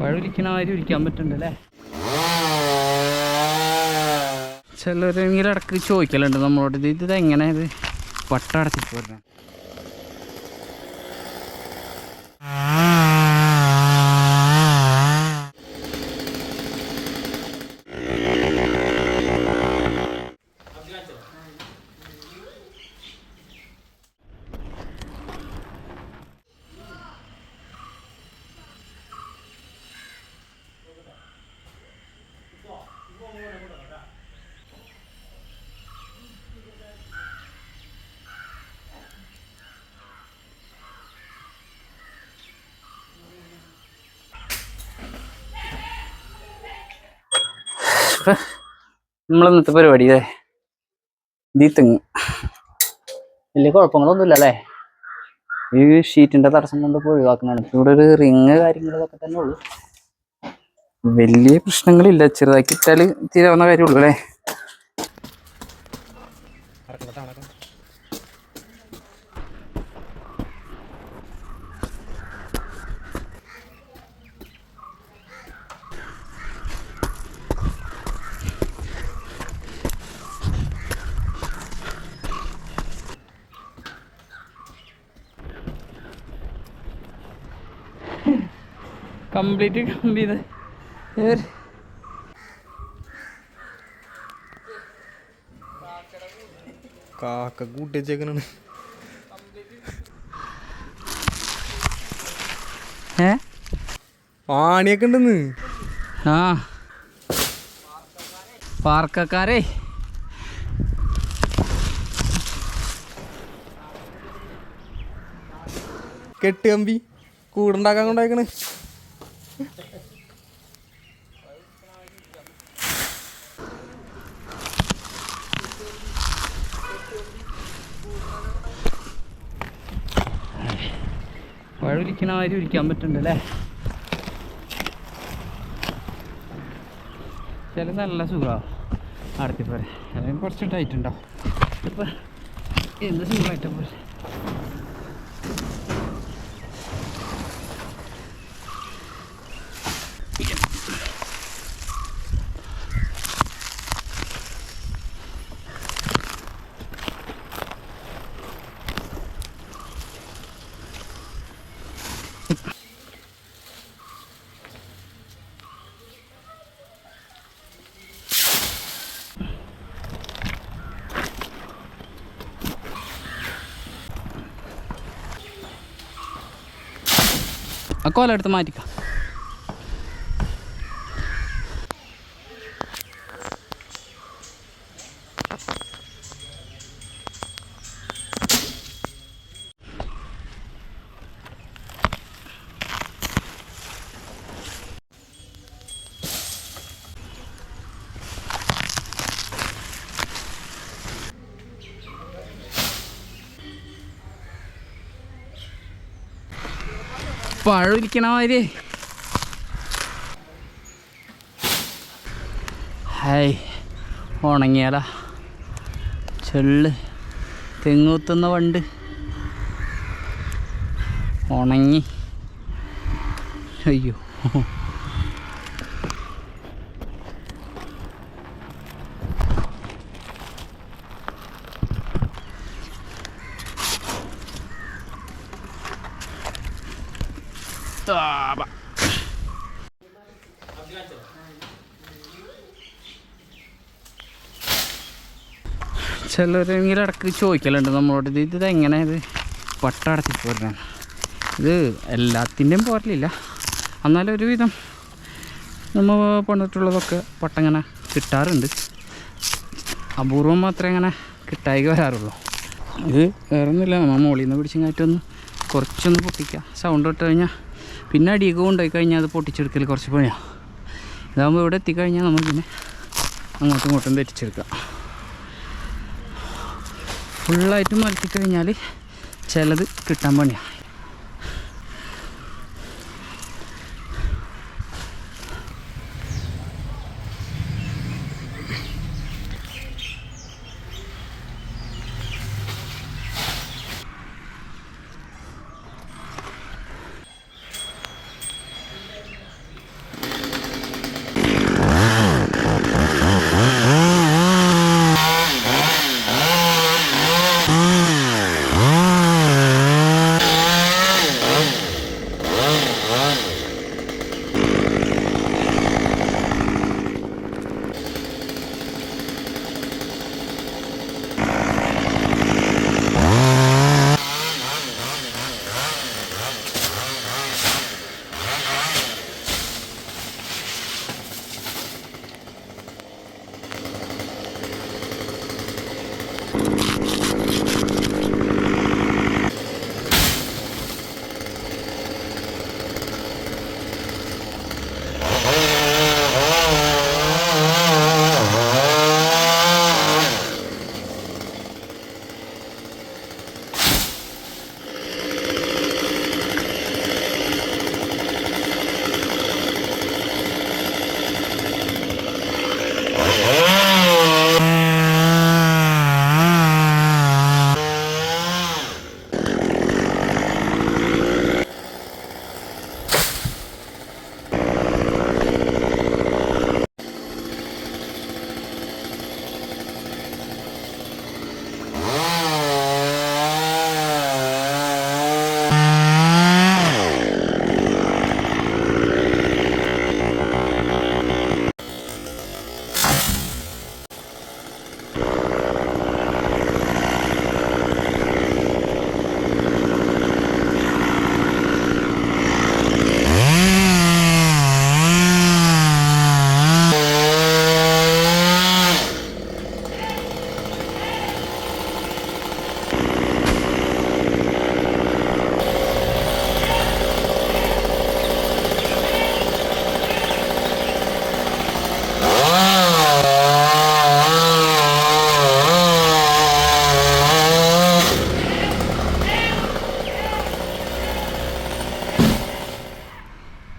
പഴം മാതിരി ഇരിക്കാൻ പറ്റുന്നുണ്ടല്ലേ. ചിലരെങ്കിലും ഇടയ്ക്ക് ചോദിക്കലുണ്ട് നമ്മളോട്, ഇത് എങ്ങനെ ഇത് പട്ട അടച്ചിട്ട് വരുന്നത്. നമ്മളിന്നത്തെ പരിപാടി ഈ തെങ്ങ് വലിയ കുഴപ്പങ്ങളൊന്നുമില്ല അല്ലേ. ഈ ഷീറ്റിന്റെ തടസ്സം കൊണ്ട് ഒഴിവാക്കുന്നതാണ്. ഇവിടെ ഒരു റിങ് കാര്യങ്ങളൊക്കെ തന്നെ ഉള്ളു, വലിയ പ്രശ്നങ്ങളില്ല. ചെറുതാക്കി ഇട്ടാല് തീരാവുന്ന കാര്യമുള്ളൂ അല്ലേ. കംപ്ലീറ്റ് ചെയ്ത് കാക്ക കൂട്ടിച്ചേക്കനാണ്. ആണിയൊക്കെ ഉണ്ടെന്ന്. ആ പാർക്കക്കാരെ കെട്ട് കമ്പി കൂടുണ്ടാക്കാൻ കൊണ്ടായിക്കണ്. പഴം മാതിരി ഇരിക്കാൻ പറ്റുന്നുണ്ടല്ലേ. ചില നല്ല സുഖമാണ് നടത്തിപ്പോരെ, അല്ലെങ്കിൽ കുറച്ച് ടൈറ്റ് ഉണ്ടാവും. ഇപ്പം എന്ത് സുഖമായിട്ടാ പോലെ. ആ കോല എടുത്ത് മാറ്റിക്കാം. പഴം ഇരിക്കണ മാതിരി. ഹായ് ഉണങ്ങിയാലാ ചെള്ള് തെങ്ങൂത്തുന്ന വണ്ട് ഉണങ്ങി. അയ്യോ ചിലരെങ്കിലും ഇടയ്ക്ക് ചോദിക്കലുണ്ട് നമ്മളോട്, ഇത് എങ്ങനെ ഇത് പട്ട അടച്ചിട്ട് വരുന്നത്. ഇത് എല്ലാത്തിൻ്റെയും പോരലില്ല, എന്നാലും ഒരുവിധം നമ്മൾ പണിട്ടുള്ളതൊക്കെ പട്ട ഇങ്ങനെ കിട്ടാറുണ്ട്. അപൂർവം മാത്രമേ ഇങ്ങനെ കിട്ടായി വരാറുള്ളൂ. ഇത് വേറൊന്നുമില്ല, നമ്മൾ മുകളിൽ നിന്ന് പിടിച്ചങ്ങായിട്ടൊന്ന് കുറച്ചൊന്ന് പൊട്ടിക്കുക. സൗണ്ട് ഇട്ട് കഴിഞ്ഞാൽ പിന്നെ അടിയൊക്കെ കൊണ്ടുപോയി കഴിഞ്ഞാൽ അത് പൊട്ടിച്ചെടുക്കൽ കുറച്ച് പണിയാണ്. ഇതാകുമ്പോൾ ഇവിടെ എത്തിക്കഴിഞ്ഞാൽ നമ്മൾ പിന്നെ അങ്ങോട്ടും ഇങ്ങോട്ടും തെറ്റിച്ചെടുക്കുക. ഫുള്ളായിട്ട് മലത്തിക്കഴിഞ്ഞാൽ ചിലത് കിട്ടാൻ പണിയാണ്.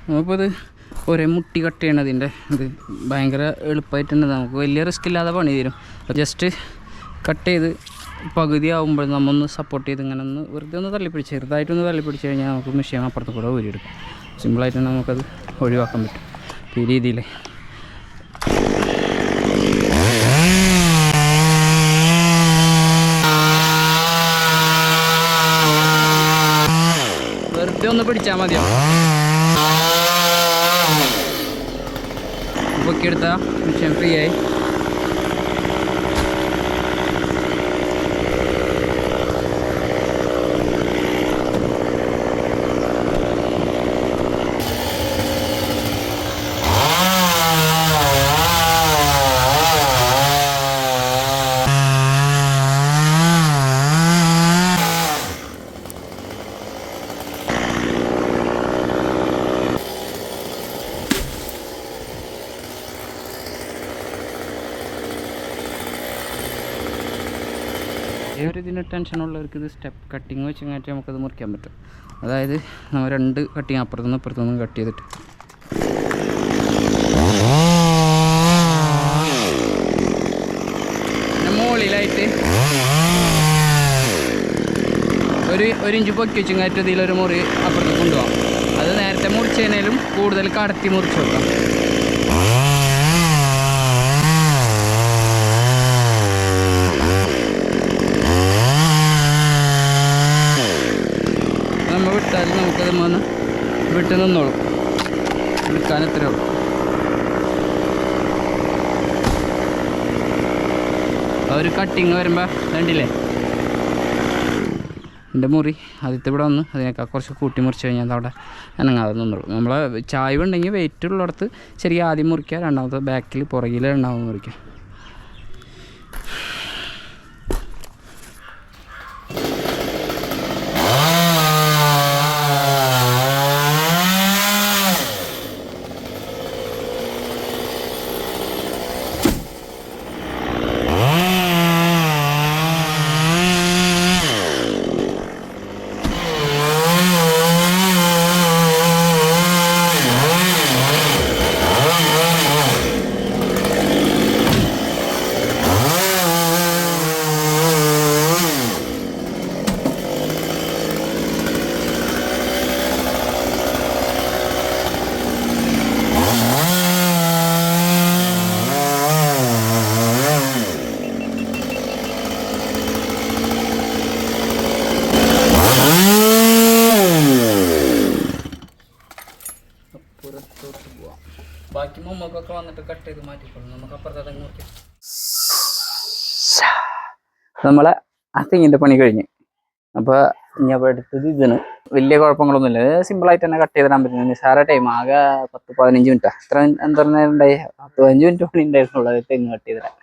നമുക്കിപ്പോൾ ഇത് ഒരേ മുട്ടി കട്ട് ചെയ്യണതിൻ്റെ ഇത് ഭയങ്കര എളുപ്പമായിട്ടുണ്ട്. നമുക്ക് വലിയ റിസ്ക് ഇല്ലാതെ പണി തരും. ജസ്റ്റ് കട്ട് ചെയ്ത് പകുതി ആകുമ്പോൾ നമ്മൊന്ന് സപ്പോർട്ട് ചെയ്ത് ഇങ്ങനെ ഒന്ന് വെറുതെ ഒന്ന് തള്ളിപ്പിടിച്ച് ചെറുതായിട്ടൊന്ന് തള്ളിപ്പിടിച്ച് കഴിഞ്ഞാൽ നമുക്ക് മെഷീൻ അപ്പുറത്ത് കൂടെ ഊരിയെടുക്കും. സിമ്പിളായിട്ട് തന്നെ നമുക്കത് ഒഴിവാക്കാൻ പറ്റും. ഈ രീതിയിൽ വെറുതെ ഒന്ന് പിടിച്ചാൽ മതിയോ. പൊക്കിയെടുത്ത മെഷീൻ ഫ്രീ ആയി. ഒരു ഇതിന് ടെൻഷനുള്ളവർക്ക് ഇത് സ്റ്റെപ്പ് കട്ടിങ് വെച്ച് കഴിഞ്ഞാൽ നമുക്കത് മുറിക്കാൻ പറ്റും. അതായത് നമ്മൾ 2 കട്ടിങ് അപ്പുറത്തുനിന്ന് ഇപ്പുറത്തുനിന്നും കട്ട് ചെയ്തിട്ട് പിന്നെ മുകളിലായിട്ട് ഒരു ഇഞ്ച് പൊക്കി വെച്ചും കയറ്റി ഇതിലൊരു മുറി അപ്പുറത്ത് കൊണ്ടുപോകാം. അത് നേരത്തെ മുറിച്ചതിനേലും കൂടുതൽ കടത്തി മുറിച്ച് വെക്കാം. നമ്മൾ വിട്ടാലും നമുക്കത് വന്ന് വിട്ട് നിന്നോളും. എടുക്കാൻ എത്രയേ ഉള്ളൂ. ഒരു കട്ടിങ് വരുമ്പോൾ കണ്ടില്ലേ എൻ്റെ മുറി ആദ്യത്തെ ഇവിടെ വന്ന് അതിനേക്കാൾ കുറച്ച് കൂട്ടി മുറിച്ച് കഴിഞ്ഞാൽ അവിടെ അനങ്ങാതെ നിന്നോളും. നമ്മളെ ചായ്വ് ഉണ്ടെങ്കിൽ വെയിറ്റ് ഉള്ളിടത്ത് ശരിക്കും ആദ്യം മുറിക്കുക, രണ്ടാമത്തെ ബാക്കിൽ പുറകിൽ രണ്ടാമത് മുറിക്കുക. ബാക്കി മുമ്പൊക്കെ വന്നിട്ട് കട്ട് ചെയ്ത് മാറ്റിക്കോളും. നമുക്ക് അപ്പുറത്തെ നോക്കി നമ്മളെ ആ തെങ്ങിൻ്റെ പണി കഴിഞ്ഞ്. അപ്പോൾ ഇനി അപ്പോൾ എടുത്തത് ഇതിന് വലിയ കുഴപ്പങ്ങളൊന്നുമില്ല. സിമ്പിളായിട്ട് തന്നെ കട്ട് ചെയ്തിടാൻ പറ്റും. നിസ്സാര ടൈം ആകെ 10-15 മിനിറ്റാണ്. എത്ര എന്താ നേരം ഉണ്ടായി 15 മിനിറ്റ് പണി ഉണ്ടായിരുന്നുള്ളത് തെങ്ങ് കട്ട് ചെയ്തിടാൻ.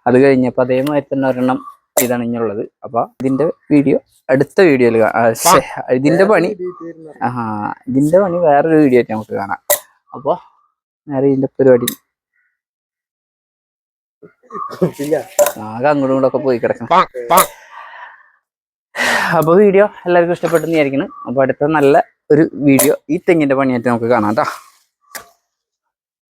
അത് കഴിഞ്ഞപ്പോൾ അതേമാതിരി തന്നെ ഒരെണ്ണം ഇതാണ് ഇനിയുള്ളത്. അപ്പോൾ ഇതിൻ്റെ വീഡിയോ അടുത്ത വീഡിയോയിൽ ഇതിൻ്റെ പണി വേറൊരു വീഡിയോ ആയിട്ട് നമുക്ക് കാണാം. അപ്പോൾ നേരെ ഇതിൻ്റെ പരിപാടി ആകെ അങ്ങോട്ടും ഇങ്ങോട്ടൊക്കെ പോയി കിടക്കണം. അപ്പോൾ വീഡിയോ എല്ലാവർക്കും ഇഷ്ടപ്പെട്ടെന്ന് വിചാരിക്കണം. അപ്പോൾ അടുത്ത നല്ല ഒരു വീഡിയോ ഈ തെങ്ങിൻ്റെ പണിയായിട്ട് നമുക്ക് കാണാം കേട്ടോ.